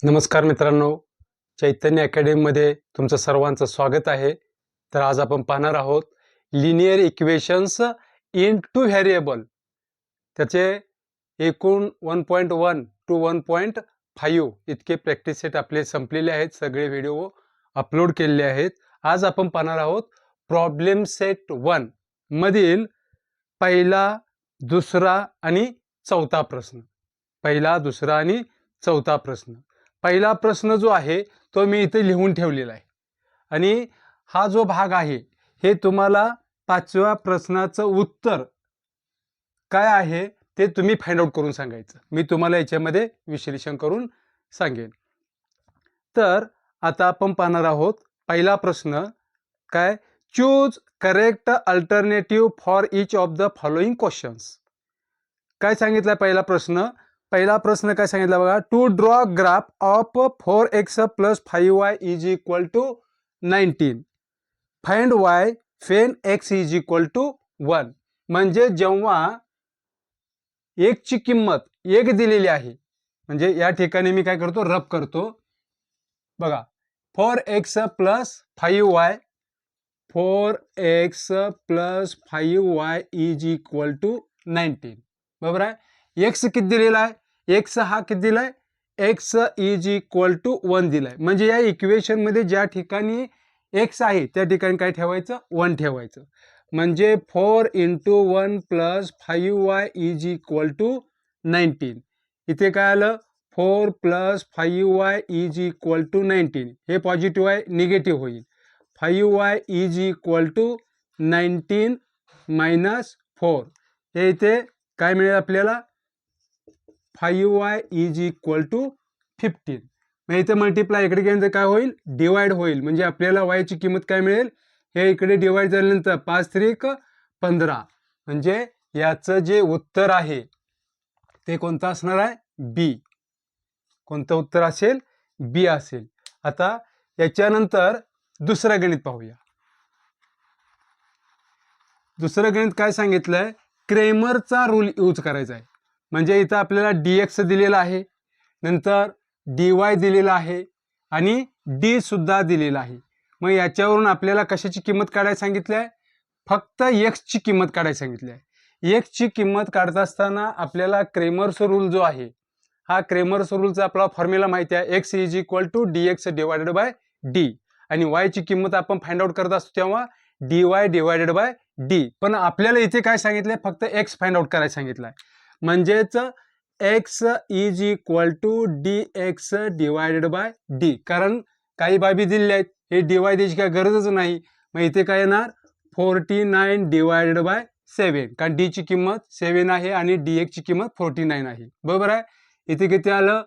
नमस्कार मित्रांनो, चैतन्य अकॅडमीमध्ये तुमचं सर्वांचं स्वागत आहे. तर आज आपण पाहणार आहोत linear equations in two variable. त्याचे एकूण 1.1 टू 1.5 इतके प्रॅक्टिस सेट आपले संपलेले आहेत. सगळे व्हिडिओ अपलोड केलेले आहेत. आज आपण पाहणार आहोत प्रॉब्लेम सेट 1 मधील पहिला, दुसरा आणि चौथा प्रश्न. पहिला, दुसरा आणि चौथा प्रश्न. पहिला प्रश्न जो आहे तो मी इथे लिहून ठेवलेला आहे आणि हा जो भाग आहे हे तुम्हाला पाचव्या प्रश्नाचं उत्तर काय आहे ते तुम्ही फाइंड आउट करून सांगायचं. मी तुम्हाला याच्यामध्ये विश्लेषण करून सांगेन. तर आता आपण पाहणार आहोत पहिला प्रश्न. काय? Choose correct alternative for each of the following questions. काय सांगितलं पहिला प्रश्न? पहिला प्रश्न काय सांगितला बघा. To draw graph of 4x + 5y = 19. Find y when x = 1. म्हणजे जेव्हा x ची किंमत 1 दिलेली आहे, म्हणजे या ठिकाणी मी काय करतो, रब करतो बघा. 4x + 5y 4x + 5y = 19. बरोबर आहे. x किती दिलेला आहे? x हा किती दिलाय? x = 1 दिलाय. म्हणजे या इक्वेशन मध्ये ज्या ठिकाणी x आहे त्या ठिकाणी काय ठेवायचं? 1 ठेवायचं. म्हणजे 4 × 1 + 5y = 19. इथे काय आलं? 4 + 5y = 19. हे पॉझिटिव्ह आहे, निगेटिव्ह होईल. 5y = 19 - 4. हे इथे काय मिळेल आपल्याला? 5y = 15. मग इथे मल्टिप्लाय इकडे गेल्यानंतर काय होईल? डिवाइड होईल. म्हणजे आपल्याला y ची किंमत काय मिळेल? हे इकडे डिवाइड झाल्यानंतर 5 × 3 = 15. म्हणजे याचं जे उत्तर आहे ते कोणतं असणार आहे? बी. कोणतं उत्तर असेल? बी असेल. आता याच्यानंतर दुसरं गणित पाहूया. दुसरं गणित काय सांगितलंय? क्रेमरचा रूल यूज करायचा आहे. म्हणजे इथं आपल्याला dx दिलेला आहे, नंतर dy दिलेला आहे आणि d सुद्धा दिलेला आहे. मग याच्यावरून आपल्याला कशाची किंमत काढायला सांगितली आहे? फक्त x ची किंमत काढायला सांगितली आहे. x ची किंमत काढत असताना आपल्याला क्रेमर्स रूल जो आहे, हा क्रेमर्स रूलचा आपला फॉर्म्युला माहिती आहे. x = dx / d आणि y ची किंमत आपण फाइंड आउट करत असतो तेव्हा dy / d. पण आपल्याला इथे काय सांगितलंय? फक्त x फाइंड आउट करायला सांगितलंय. म्हणजेच x = dx / d. कारण काही बाबी दिलेल्या आहेत, हे dy द्यायची काय गरजच नाही. मग इथे काय येणार? 49 / 7. कारण d ची किंमत 7 आहे आणि dx ची किंमत 49 आहे. बरोबर आहे. इथे किती आलं?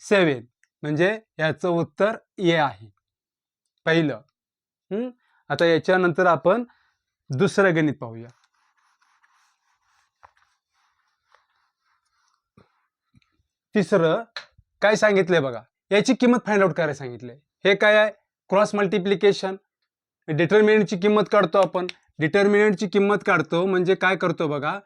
7. म्हणजे याचं उत्तर ए आहे पहिलं. आता याच्यानंतर आपण दुसरं गणित पाहूया. तिसरं काय सांगितलंय बघा. याची किंमत फाइंड आउट करायला सांगितलंय. हे काय आहे? Cross multiplication. डिटर्मिनंटची किंमत काढतो आपण. डिटर्मिनंटची किंमत काढतो म्हणजे काय करतो बघा.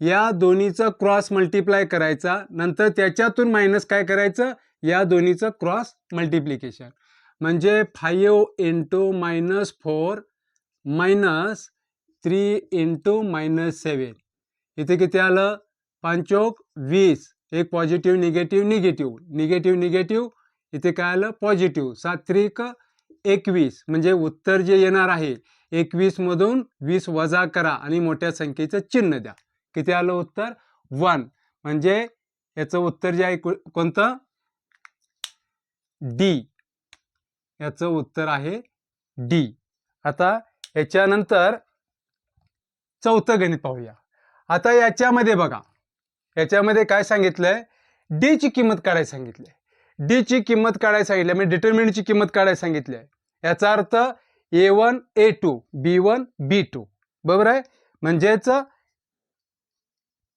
या दोन्हीचं क्रॉस मल्टिप्लाय करायचा, नंतर त्याच्यातून मायनस काय करायचं? या दोन्हीचं क्रॉस मल्टिप्लिकेशन. म्हणजे 5 × -4 - 3 × -7. इथे किती आलं? 5 × 20. एक positive, negative, negative, negative, negative. इथे काय आलं? पॉझिटिव्ह. 7 × 3 = 21. म्हणजे उत्तर जे येणार आहे 21 मधून 20 वजा करा आणि मोठ्या संख्येचं चिन्ह द्या. किती आलं उत्तर? 1. म्हणजे याचं उत्तर जे आहे कोणतं? डी. याचं उत्तर आहे डी. आता याच्यानंतर चौथं गणित पाहूया. आता याच्यामध्ये बघा, याच्यामध्ये काय सांगितलंय? डी ची किंमत काढायला सांगितलंय. डी ची किंमत काढायला सांगितली म्हणजे डिटर्मिनंटची किंमत काढायला सांगितली आहे. याचा अर्थ a1 a2 b1 b2. बरोबर आहे. म्हणजेच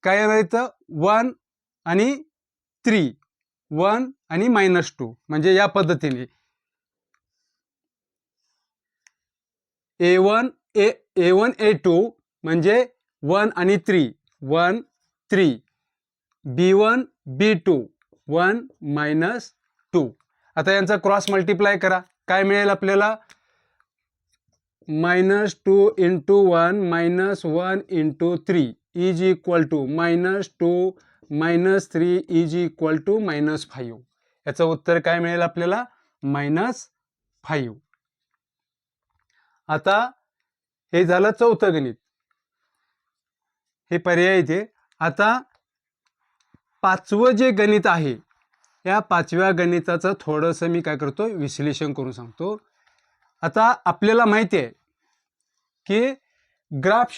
काय येणार इथं? 1 आणि 3, 1 आणि -2. म्हणजे या पद्धतीने a1 a2 म्हणजे 1 आणि 3, 1 3. b1 b2 1 - 2. आता यांचा क्रॉस मल्टिप्लाय करा, काय मिळेल आपल्याला? -2 × 1 -1 × 3 is equal to -2 -3 is equal to -5. याचं उत्तर काय मिळेल आपल्याला? -5. आता हे झालं चौथं गणित, हे पर्याय इथे. आता पाचवं जे गणित आहे, या पाचव्या गणिताचं थोडंसं मी काय करतो, विश्लेषण करून सांगतो. आता आपल्याला माहिती आहे की ग्राफ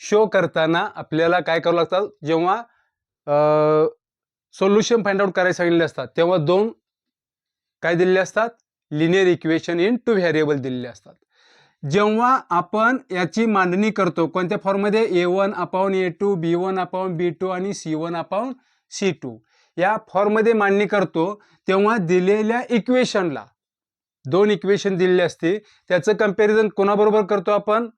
शो करताना आपल्याला काय करावं लागतं, जेव्हा सोल्युशन फाइंड आउट करायला सांगितले असतात तेव्हा दोन काय दिलेले असतात, linear equation in two variable दिलेले असतात. जेव्हा आपण याची मांडणी करतो कोणत्या फॉर्ममध्ये, A1/A2 B1/B2 आणि C1/C2 या फॉर्ममध्ये मांडणी करतो, तेव्हा दिलेल्या इक्वेशनला दोन इक्वेशन दिलेले असते, त्याचं कंपॅरिझन कोणाबरोबर करतो आपण?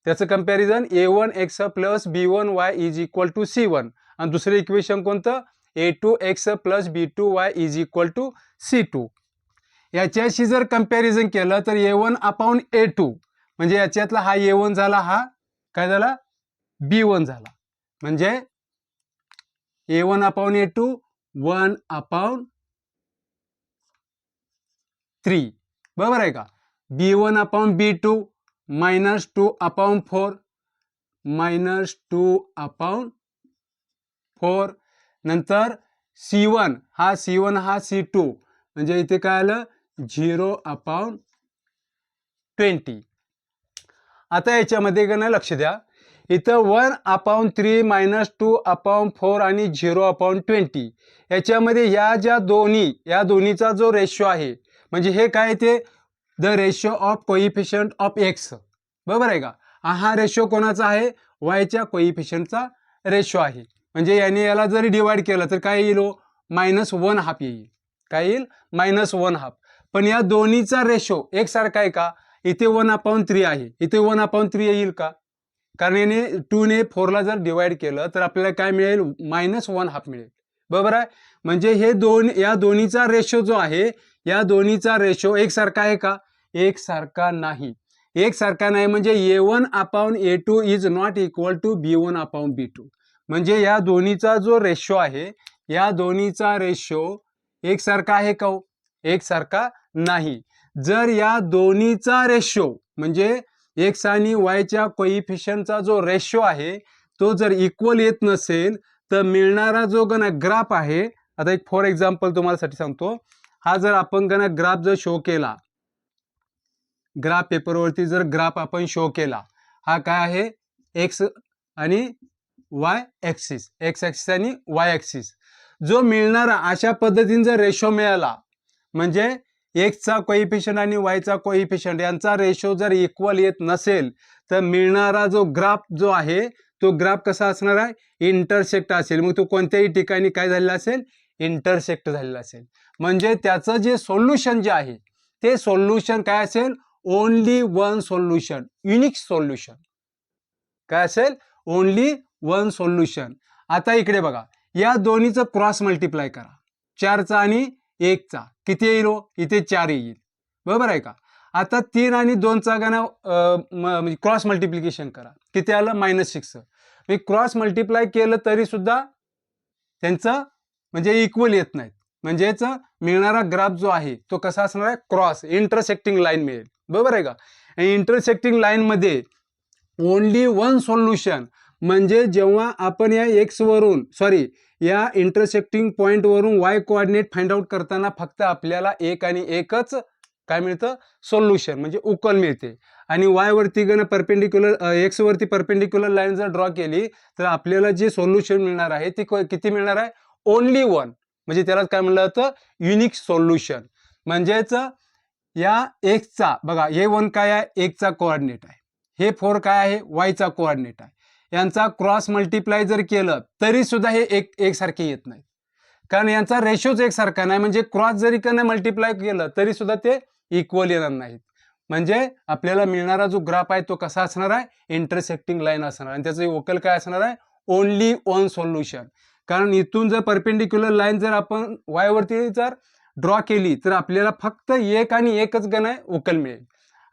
त्याचं कंपॅरिझन A1x + B1y = C1 आणि दुसरं इक्वेशन कोणतं? A2x + B2y = C2. याच्याशी जर कंपॅरिझन केलं तर A1/A2 म्हणजे याच्यातला हा A1 झाला, हा काय झाला? B1 झाला. म्हणजे A1/A2 1/3, बरोबर आहे का? B1/B2 -2/4 -2/4. नंतर C1 हा C2 म्हणजे इथे काय आलं? 0/20. आता याच्यामध्ये गण लक्ष द्या, इथं 1/3 -2/4 आणि 0/20 याच्यामध्ये या दोन्हीचा जो रेशो आहे, म्हणजे हे काय ते the ratio of coefficient of x, बरोबर आहे का? हा रेशो कोणाचा आहे? वायच्या कोइफिशियंटचा रेशो आहे. म्हणजे याने याला जरी डिवाइड केलं तर काय येईल? -1/2 येईल. काय येईल? -1/2. पण या दोन्हीचा रेशो एकसारखा आहे का? इथे 1/3 आहे, इथे 1/3 येईल का? कारण याने 2 ने 4 ला जर डिवाइड केलं तर आपल्याला काय मिळेल? -1/2 मिळेल, बरोबर आहे? म्हणजे हे या दोन्हीचा रेशो जो आहे, या दोन्हीचा रेशो एकसारखा आहे का? एकसारखा नाही. एकसारखा नाही म्हणजे A1/A2 is not equal to B1/B2. म्हणजे या दोन्हीचा जो रेशो आहे, या दोन्हीचा रेशो एकसारखा आहे का? एकसारखा नाही. जर या दोन्हीचा रेशो म्हणजे एक्स आणि वायच्या कोइफिशियंटचा जो रेशो आहे तो जर इक्वल येत नसेल तर मिळणारा जो ग्राफ आहे, आता एक फॉर एक्झाम्पल तुम्हाला साठी सांगतो, हा जर आपण ग्राफ जर शो केला, ग्राफ पेपरवरती जर ग्राफ आपण शो केला, हा काय आहे? एक्स आणि वाय ॲक्सिस, एक्स ॲक्सिस आणि वाय ॲक्सिस, जो मिळणारा अशा पद्धतीने जर रेशो मिळाला, म्हणजे एक्सचा कोइफिशियंट आणि वायचा कोइफिशियंट यांचा रेशो जर इक्वल येत नसेल तर मिळणारा जो ग्राफ जो आहे तो ग्राफ कसा असणार आहे? इंटरसेक्ट असेल. मग तो कोणत्याही ठिकाणी काय झालेला असेल? इंटरसेक्ट झालेला असेल. म्हणजे त्याचं जे सोल्युशन जे आहे ते सोल्युशन काय असेल? Only one solution, unique solution. काय असेल? Only one solution. आता इकडे बघा, या दोन्हीचं क्रॉस मल्टिप्लाय करा, 4चा आणि 1चा किती येईल? इथे 4 येईल, बरोबर आहे का? आता 3 आणि 2चा म्हणजे क्रॉस मल्टिप्लिकेशन करा, किती आलं? -6. क्रॉस मल्टिप्लाय केलं तरी सुद्धा त्यांचं म्हणजे इक्वल येत नाहीत. म्हणजेच मिळणारा ग्राफ जो आहे तो कसा असणार आहे? क्रॉस इंटरसेक्टिंग लाईन मिळेल, बरोबर आहे का? इंटरसेक्टिंग लाईन मध्ये ओनली वन सोल्युशन म्हणजे जेव्हा आपण या एक्स वरून या इंटरसेक्टिंग पॉइंट वरून वाय कोऑर्डिनेट फाइंड आउट करताना फक्त आपल्याला एक आणि एकच काय मिळतं? सोल्युशन म्हणजे उकल मिळते. आणि वाय वरती परपेंडिक्युलर एक्स वरती परपेंडिक्युलर लाईन जर ड्रॉ केली तर आपल्याला जे सोल्युशन मिळणार आहे ते किती मिळणार आहे? Only one. म्हणजे त्याला काय म्हणलं जातं? Unique solution. म्हणजेच या एक्सचा बघा, हे 1 काय आहे? एक्सचा कोऑर्डिनेट आहे, हे 4 काय आहे? वायचा कोऑर्डिनेट आहे. यांचा क्रॉस मल्टिप्लाय जर केलं तरी सुद्धा हे एकसारखे येत नाही, कारण यांचा रेशोच एकसारखा नाही. म्हणजे क्रॉस जरी मल्टिप्लाय केलं तरी सुद्धा ते इक्वल येणार नाहीत. म्हणजे आपल्याला मिळणारा जो ग्राफ आहे तो कसा असणार आहे? इंटरसेक्टिंग लाईन असणार. आणि त्याचं वोकल काय असणार आहे? Only one solution. कारण इथून जर परपेंडिक्युलर लाईन जर आपण y वरती जर ड्रॉ केली तर आपल्याला फक्त एक आणि एकच उकल मिळेल,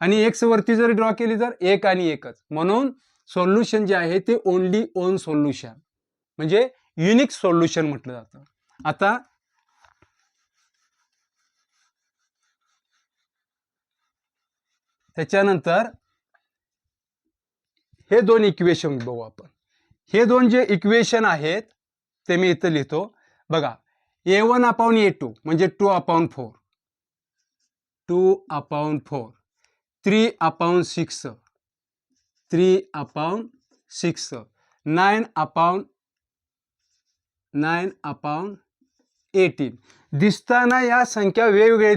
आणि x वरती जर ड्रॉ केली तर एक आणि एकच. म्हणून सोल्युशन जे आहे ते ओनली ओन सोल्युशन म्हणजे युनिक सोल्युशन म्हटलं जातं. आता त्याच्यानंतर हे दोन इक्वेशन बघू आपण. हे दोन जे इक्वेशन आहेत ते मी इथं लिहितो बघा. a1/a2 म्हणजे 2/4, 2/4, 3/6, 3/6, 9/18. दिसताना या संख्या वेगवेगळ्या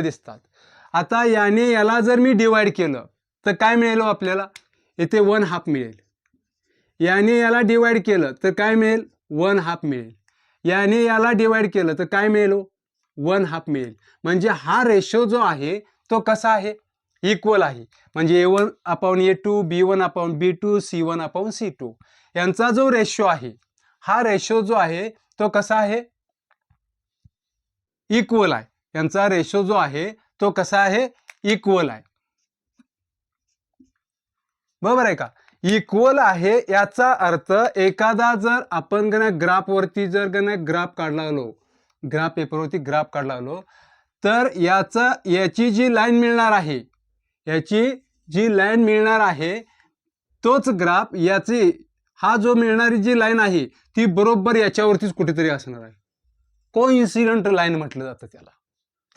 दिसतात. आता याने याला जर मी डिवाइड केलं तर काय मिळेल आपल्याला? इथे 1/2 मिळेल. याने याला डिवाइड केलं तर काय मिळेल? 1/2 मिळेल. याने याला डिवाइड केलं तर काय मिळेल? 1/2 मिळेल. म्हणजे हा रेशो जो आहे तो कसा आहे? इक्वल आहे. म्हणजे a1/a2, b1/b2, c1/c2 यांचा जो रेशो आहे, हा रेशो जो आहे तो कसा आहे? इक्वल आहे. यांचा रेशो जो आहे तो कसा आहे? इक्वल आहे. बरोबर आहे का? इक्वल आहे याचा अर्थ एखादा जर आपण ग्राफ वरती जर ग्राफ काढला आलो, ग्राफ पेपरवरती ग्राफ काढला आलो, तर याची जी लाईन मिळणार आहे, तोच ग्राफ याची हा जो मिळणारी जी लाईन आहे ती बरोबर याच्यावरतीच कुठेतरी असणार आहे. कोइन्सिडेंट लाईन म्हटलं जातं त्याला.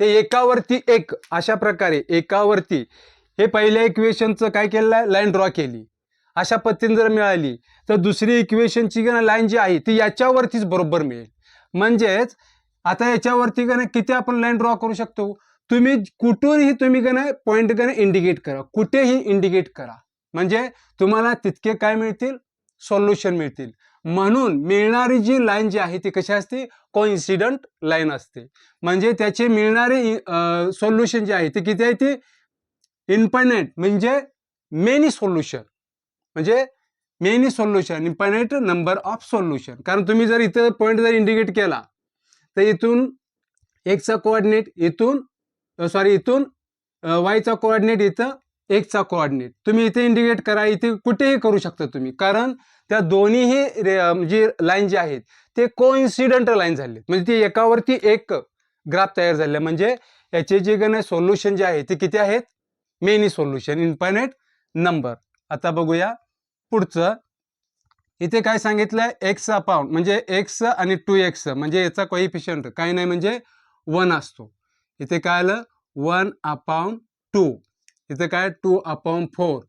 ते एकावरती एक अशा प्रकारे एकावरती हे पहिल्या इक्वेशनचं काय केलं? लाईन ड्रॉ केली. अशा पद्धतीने जर मिळाली तर दुसरी इक्वेशनची लाईन जी आहे ती याच्यावरतीच बरोबर मिळेल. म्हणजेच आता याच्यावरती किती आपण लाईन ड्रॉ करू शकतो? तुम्ही कुठूनही तुम्ही पॉईंट इंडिकेट करा, कुठेही इंडिकेट करा, म्हणजे तुम्हाला तितके काय मिळतील? सोल्युशन मिळतील. म्हणून मिळणारी जी लाईन जी आहे ती कशी असते? कोइन्सिडेंट लाईन असते. म्हणजे त्याचे मिळणारे सोल्युशन जे आहे ते किती आहे? ते इन्फायनाइट म्हणजे मेनी सोल्युशन, म्हणजे many solution, infinite number of solution. कारण तुम्ही जर इथं पॉईंट जर इंडिकेट केला तर इथून एक्सचा कोऑर्डिनेट, इथून वायचा कोऑर्डिनेट, इथं एक्सचा कोऑर्डिनेट तुम्ही इथे इंडिकेट करा, इथे कुठेही करू शकता तुम्ही. कारण त्या दोन्हीही जी लाईन जी आहेत ते कोइन्सिडेंट लाईन झाले, म्हणजे ती एकावरती एक ग्राफ तयार झाले. म्हणजे याचे जे सोल्युशन जे आहे ते किती आहेत? Many solution, infinite number. आता बघूया पुढचं. इथे काय सांगितलंय? एक्स अपॉन म्हणजे एक्स आणि 2x म्हणजे याचा कोइफिशियंट काही नाही म्हणजे 1 असतो. इथे काय आलं? 1/2. इथे काय? 2/4,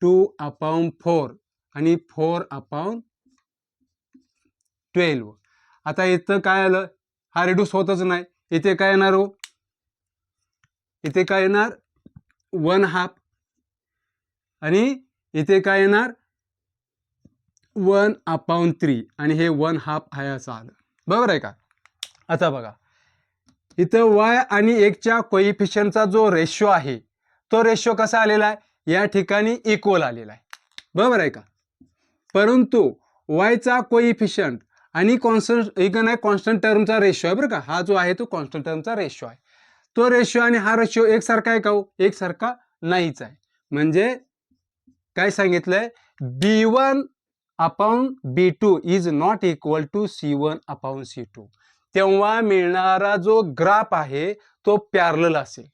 2/4 आणि 4/12. आता इथं काय आलं? हा रिड्यूस होतच नाही. इथे काय येणार हो? इथे काय येणार? 1/2 आणि इथे काय येणार? 1/3 आणि हे 1/2 आहे असं आलं. बरोबर आहे का? आता बघा इथं y आणि x च्या कोइफिशियंटचा जो रेशो आहे तो रेशो कसा आलेला आहे? या ठिकाणी इक्वल आलेला आहे. बरोबर आहे का? परंतु y चा कोइफिशियंट आणि कॉन्स्टंट टर्मचा रेशो आहे बरं का. हा जो आहे तो कॉन्स्टंट टर्मचा रेशो आहे. तो रेशो आणि हा रेशो एकसारखा आहे का हो? एकसारखा नाहीच आहे. म्हणजे काय सांगितलंय? b1/b2 is not equal to c1/c2. तेव्हा मिळणारा जो ग्राफ आहे तो पॅरलल असेल.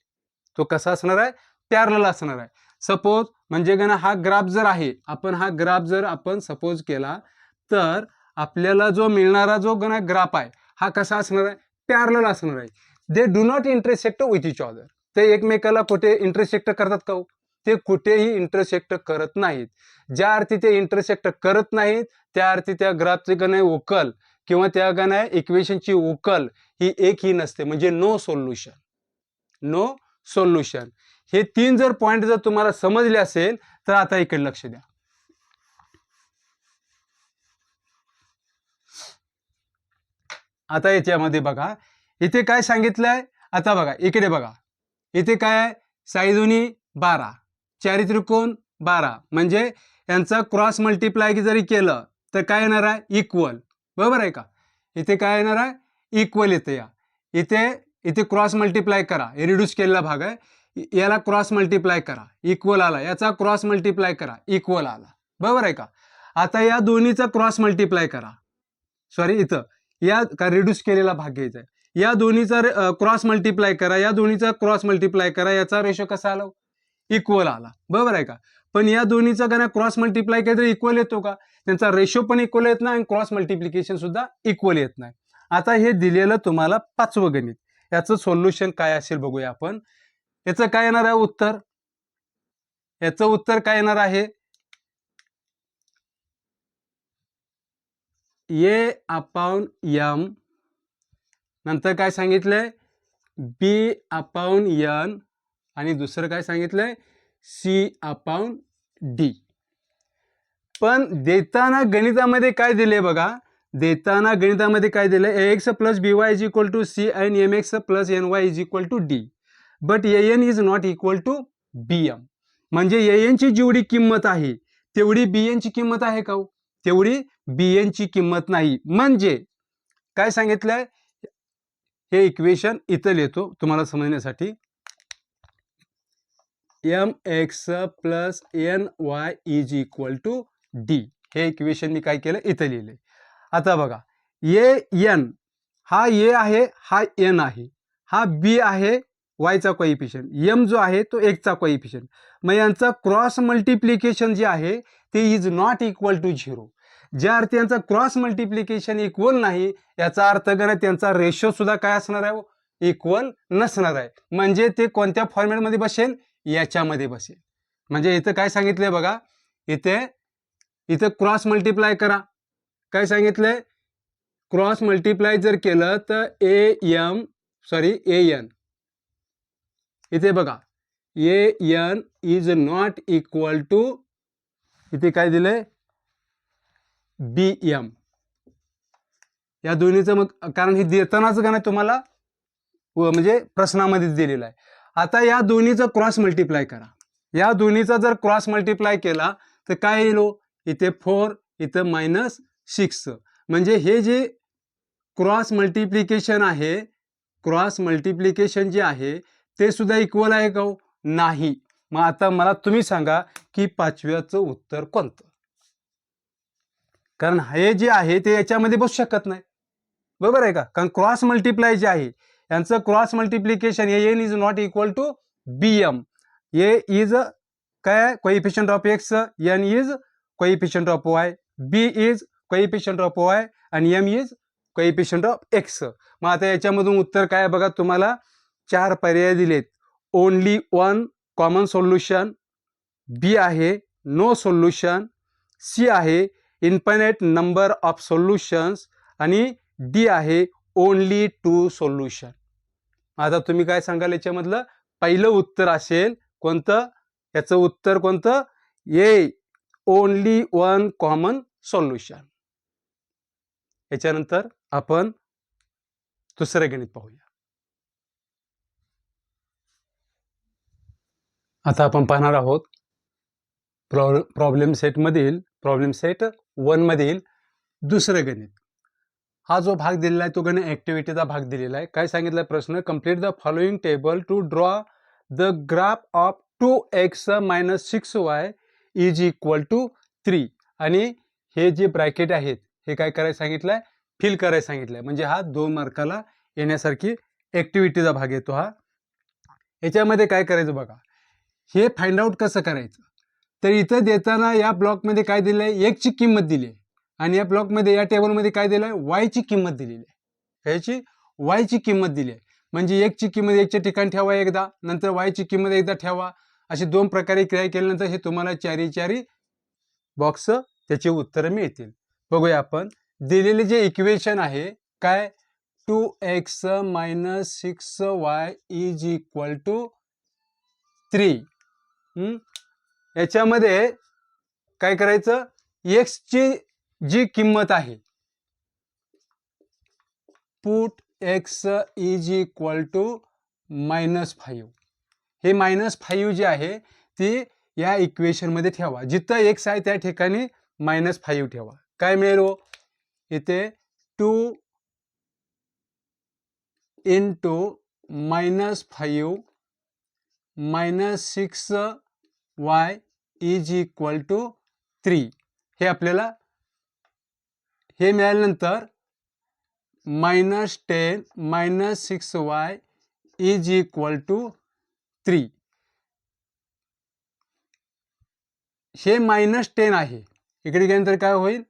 तो कसा असणार आहे? पॅरलल असणार आहे. सपोज म्हणजे हा ग्राफ जर आहे, आपण हा ग्राफ जर आपण सपोज केला तर आपल्याला जो मिळणारा जो ग्राफ आहे हा कसा असणार आहे? पॅरलल असणार आहे. They do not intersect with each other. ते एकमेकाला कुठे इंटरसेक्ट करतात का हो? ते कुठेही इंटरसेक्ट करत नाहीत. ज्या अर्थी ते इंटरसेक्ट करत नाहीत त्या अर्थी त्या ग्राफचे उकल किंवा त्या इक्वेशनची उकल ही एकही नसते. म्हणजे नो सोल्युशन, नो सोल्युशन. हे 3 जर पॉइंट जर तुम्हाला समजले असेल तर आता इकडे लक्ष द्या. आता याच्यामध्ये बघा इथे काय सांगितलंय? आता बघा इकडे बघा, इथे काय आहे? साईदोनी 12, चारी त्रिकोण 12, म्हणजे यांचा क्रॉस मल्टिप्लाय जरी केलं तर काय येणार आहे इक्वल, बरोबर आहे का. इथे काय येणार आहे इक्वल येते. या इथे क्रॉस मल्टिप्लाय करा, हे रिड्यूस केलेला भाग आहे, याला क्रॉस मल्टिप्लाय करा इक्वल आला, याचा क्रॉस मल्टिप्लाय करा इक्वल आला, बरोबर आहे का. आता या दोन्हीचा क्रॉस मल्टिप्लाय करा, सॉरी इथं या का रिड्यूस केलेला भाग घ्यायचा आहे, या दोन्हीचा क्रॉस मल्टिप्लाय करा, या दोन्हीचा क्रॉस मल्टिप्लाय करा, याचा रेशो कसा आला इक्वल आला, बरोबर आहे का. पण या दोन्हीचा का क्रॉस मल्टिप्लाय केलं तर इक्वल येतो का, त्यांचा रेशो पण इक्वल येत नाही आणि क्रॉस मल्टिप्लिकेशन सुद्धा इक्वल येत नाही. आता हे दिलेलं तुम्हाला 5वं गणित, याचं सोल्युशन काय असेल बघूया आपण. याचं काय येणार आहे उत्तर, याचं उत्तर काय येणार आहे ए अपॉन एम, नंतर काय सांगितलंय बी अपॉन एन, आणि दुसरं काय सांगितलंय सी अपॉन डी. पण देताना गणितामध्ये काय दिले बघा, देताना गणितामध्ये काय दिलंय x plus b y is equal to c and m x plus n y is equal to d, but a N is not equal to B m. म्हणजे ए एन ची जेवढी किंमत आहे तेवढी बी एन ची किंमत आहे का, तेवढी बी एन ची किंमत नाही. म्हणजे काय सांगितलंय, हे इक्वेशन इथं लिहितो तुम्हाला समजण्यासाठी, m x plus n y is equal to d, हे इक्वेशन मी काय केलं इथं लिहिले. आता बघा ए एन हा ए आहे, हा एन आहे, हा बी आहे वायचा कोइफिशियंट, एम जो आहे तो एक्सचा कोइफिशियंट. मग यांचा क्रॉस मल्टिप्लिकेशन जे आहे ते इज नॉट इक्वल टू 0. ज्या अर्थी यांचा क्रॉस मल्टिप्लिकेशन इक्वल नाही, याचा अर्थ गण त्यांचा रेशो सुद्धा काय असणार आहे इक्वल नसणार आहे. म्हणजे ते कोणत्या फॉर्मॅटमध्ये बसेल, याच्यामध्ये बसेल. म्हणजे इथं काय सांगितलंय बघा, इथे क्रॉस मल्टिप्लाय करा, काय सांगितलंय क्रॉस मल्टिप्लाय जर केलं तर ए एन, इथे बघा A N is not equal to, इथे काय दिलंय बी एम. या दोन्हीचं मग कारण हे देतानाच का नाही तुम्हाला म्हणजे प्रश्नामध्येच दिलेलं आहे. आता या दोन्हीचा क्रॉस मल्टिप्लाय करा, या दोन्हीचा जर क्रॉस मल्टिप्लाय केला तर काय येईल, इथे 4 इथं -6. म्हणजे हे जे क्रॉस मल्टिप्लिकेशन आहे, क्रॉस मल्टिप्लिकेशन जे आहे ते सुद्धा इक्वल आहे का नाही. मग आता मला तुम्ही सांगा की 5व्याचं उत्तर कोणतं, कारण हे जे आहे ते याच्यामध्ये बसू शकत नाही, बरोबर आहे का. कारण क्रॉस मल्टिप्लाय जे आहे यांचं cross multiplication A N is not equal to B M. A is काय coefficient of X, N is coefficient of Y, B is coefficient of Y आणि M is coefficient of X. मग आता याच्यामधून उत्तर काय बघा, तुम्हाला 4 पर्याय दिलेत. ओनली वन कॉमन सोल्युशन, बी आहे नो सोल्युशन, सी आहे इन्फायनाइट नंबर ऑफ सोल्युशन्स आणि डी आहे ओनली 2 सोल्युशन. आता तुम्ही काय सांगाल, याच्यामधलं पहिलं उत्तर असेल कोणतं, याचं उत्तर कोणतं, A only one common solution. याच्यानंतर आपण दुसरं गणित पाहूया. आता आपण पाहणार आहोत प्रॉब्लेम सेट 1 मधील दुसरं गणित. हा जो भाग दिलेला आहे तो गणित ऍक्टिव्हिटीचा भाग दिलेला आहे. काय सांगितलं प्रश्न, complete the following table to draw the graph of 2x - 6y is equal to 3. आणि हे जे ब्रॅकेट आहेत हे काय करायला सांगितलंय, फिल करायला सांगितलंय. म्हणजे हा 2 मार्काला येण्यासारखी ऍक्टिव्हिटीचा भाग येतो हा. याच्यामध्ये काय करायचं बघा, हे फाइंड आउट कसं करायचं. तर इथं देताना या ब्लॉकमध्ये काय दिलंय, x ची किंमत दिली आहे, आणि या ब्लॉकमध्ये या टेबलमध्ये काय दिलंय y ची किंमत दिलेली आहे. ह्याची y ची किंमत दिली आहे. म्हणजे x ची किंमत x च्या ठिकाणी ठेवा एकदा, नंतर y ची किंमत एकदा ठेवा. अशी 2 प्रकारे क्रिया केल्यानंतर हे तुम्हाला चारी बॉक्स त्याची उत्तरं मिळतील. बघूया आपण दिलेले जे इक्वेशन आहे काय, 2x - 6y is equal to 3. याच्यामध्ये काय करायचं, x ची जी किंमत आहे, put x is equal to -5. हे -5 जे आहे ती या इक्वेशन मध्ये ठेवा, जिथं x आहे त्या ठिकाणी -5 ठेवा. काय मिळेल हो इथे 2 into -5 -6y is equal to 3. हे आपल्याला हे मिळाल्यानंतर -10 -6y इज इक्वल टू 3. हे -10 आहे, इकडे गेल्यानंतर काय होईल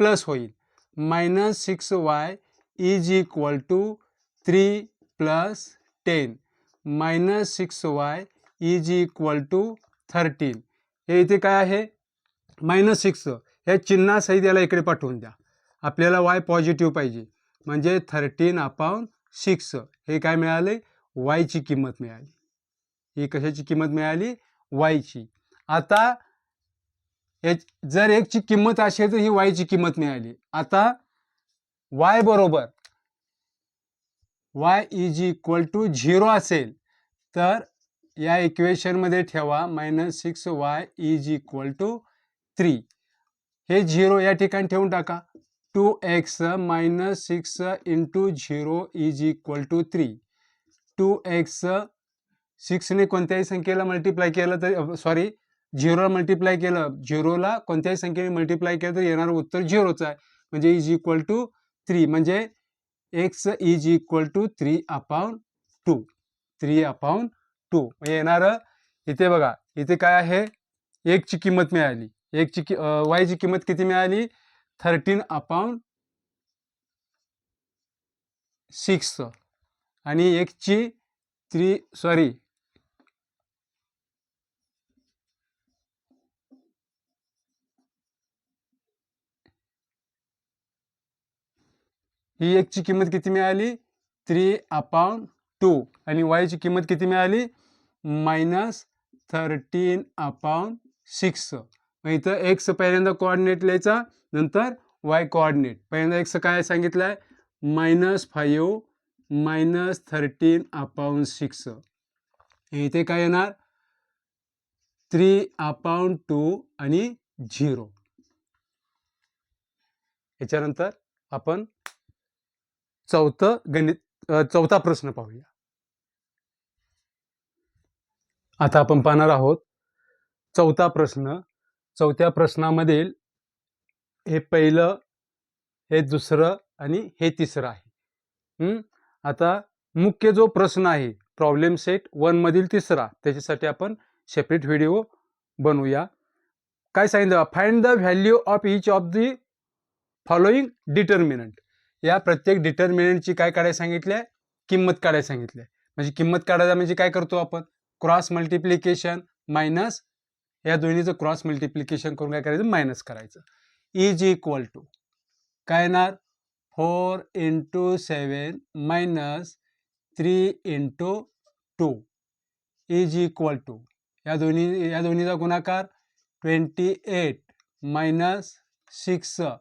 प्लस होईल. -6y is equal to 3 + 10 -6y is equal to 13. हे इथे काय आहे -6, या चिन्हासहित याला इकडे पाठवून द्या. आपल्याला y पॉझिटिव्ह पाहिजे म्हणजे 13/6. हे काय मिळाले y ची किंमत मिळाली. ही कशाची किंमत मिळाली y ची. आता जर 1 ची किंमत असेल तर ही y ची किंमत मिळाली. आता y बरोबर y इज इक्वल टू 0 असेल तर या इक्वेशन मध्ये ठेवा -6y इज इक्वल टू 3. हे 0 या ठिकाणी ठेवून टाका. 2x - 6 into 0 is equal to 3. 2x 6 ने कोणत्याही संख्येला मल्टिप्लाय केलं तर सॉरी 0ला मल्टिप्लाय केलं, 0ला कोणत्याही संख्येने मल्टिप्लाय केलं तर येणारं उत्तर 0च आहे म्हणजे इज इक्वल टू 3. म्हणजे x इज इक्वल टू 3/2. 3/2 येणारं इथे बघा, इथे काय आहे 1 ची किंमत मिळाली. y ची किंमत किती मिळाली 13/6 आणि x ची 3 सॉरी ही x ची किंमत किती मिळाली 3/2 आणि y ची किंमत किती मिळाली -13/6. मग इथं x पहिल्यांदा कोऑर्डिनेट लिहायचा, नंतर y कोऑर्डिनेट. पहिल्यांदा x काय सांगितलंय -5 -13/6. इथे काय येणार 3/2 आणि 0. याच्यानंतर आपण चौथा प्रश्न पाहूया. आता आपण पाहणार आहोत चौथा प्रश्न. चौथ्या प्रश्नामधील हे पहिलं, हे दुसरं आणि हे तिसरं आहे. आता मुख्य जो प्रश्न आहे प्रॉब्लेम सेट 1 मधील तिसरा, त्याच्यासाठी आपण सेपरेट व्हिडिओ बनवूया. काय सांगितलं find the value of each of the following determinant. या प्रत्येक डिटर्मिनंटची काय काढायला सांगितले किंमत काढायला सांगितले. म्हणजे किंमत काढायला म्हणजे काय करतो आपण क्रॉस मल्टिप्लिकेशन मायनस या दोन्हीचं क्रॉस मल्टिप्लिकेशन करून काय करायचं मायनस करायचं. इज इक्वल टू काय येणार 4 × 7 - 3 × 2 इज इक्वल टू या दोन्हीचा गुणाकार 28 - 6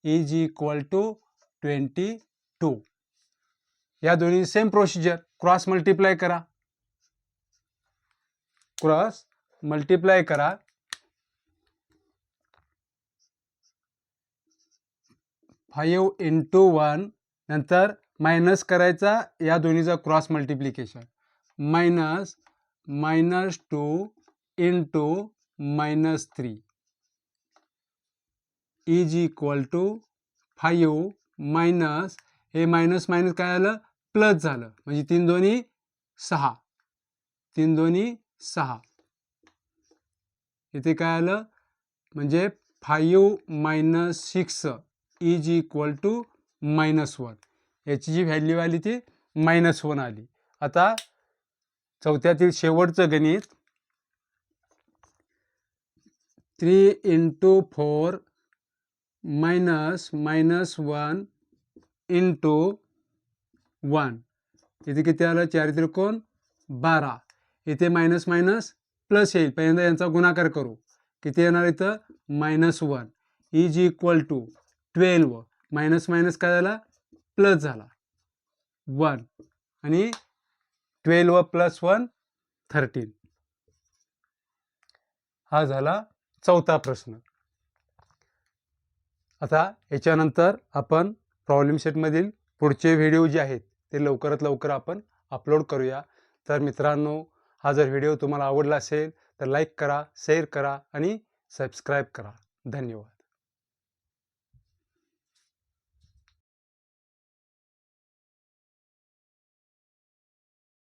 इज इक्वल टू 22. या दोन्ही सेम प्रोसिजर क्रॉस मल्टिप्लाय करा. 5 × 1 नंतर मायनस करायचा या दोन्हीचा cross multiplication -2 × -3 is equal to 5 minus हे मायनस मायनस काय आलं प्लस झालं म्हणजे 3 दोन्ही 6. 3 दोन्ही 6 इथे काय आलं म्हणजे 5 - 6 इज इक्वल टू -1. याची जी व्हॅल्यू आली ती -1 आली. आता चौथ्यातील शेवटचं गणित 3 × 4 -1 × 1 इथे किती आलं 4 त्रिकोण 12. इथे मायनस मायनस प्लस येईल. पहिल्यांदा यांचा गुणाकार करू. किती येणार इथं -1 is equal to 12. Minus minus काय झाला प्लस झाला 1 आणि 12 + 1 13. हा झाला चौथा प्रश्न. आता याच्यानंतर आपण प्रॉब्लेम सेटमधील पुढचे व्हिडिओ जे आहेत ते लवकरात लवकर आपण अपलोड करूया. तर मित्रांनो, हा जर व्हिडिओ तुम्हाला आवडला असेल तर लाईक करा, शेअर करा आणि सबस्क्राईब करा. धन्यवाद.